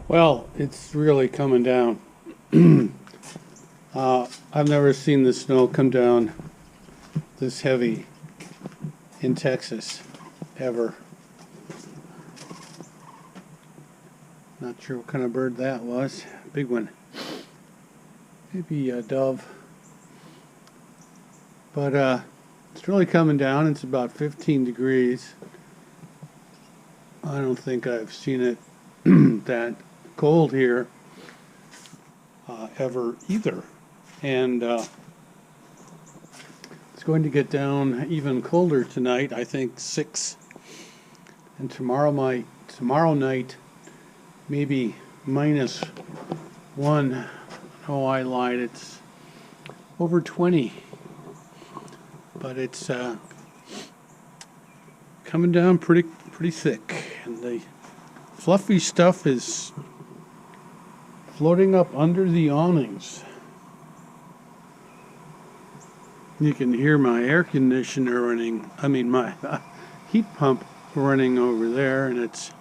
Well, it's really coming down. I've never seen the snow come down this heavy in Texas, ever. Not sure what kind of bird that was. Big one. Maybe a dove. But it's really coming down. It's about 15 degrees. I don't think I've seen it that cold here ever either. And it's going to get down even colder tonight. I think 6. And tomorrow night maybe -1. Oh, I lied. It's over 20. But it's coming down pretty thick, and the fluffy stuff is floating up under the awnings. You can hear my air conditioner running, my heat pump running over there, and it's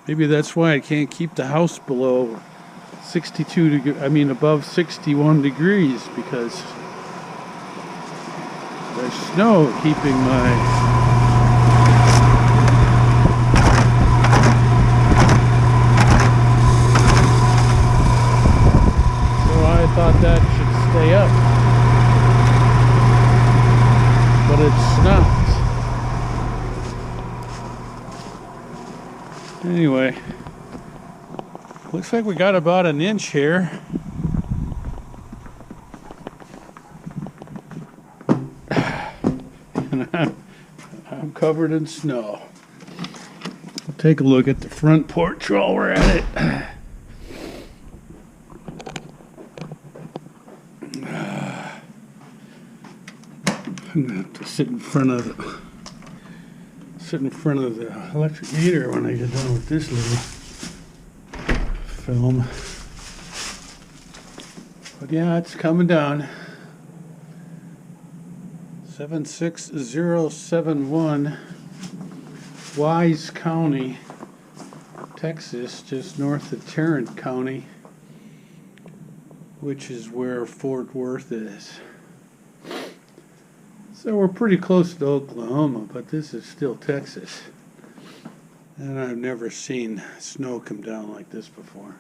maybe that's why I can't keep the house below 62 degrees, above 61 degrees, because there's snow keeping my thought that should stay up, but it's not. Anyway, looks like we got about an inch here. And I'm covered in snow. We'll take a look at the front porch while we're at it. I'm gonna have to sit in front of the electric heater when I get done with this little film. But yeah, it's coming down. 76071, Wise County, Texas, just north of Tarrant County, which is where Fort Worth is. So we're pretty close to Oklahoma, but this is still Texas. And I've never seen snow come down like this before.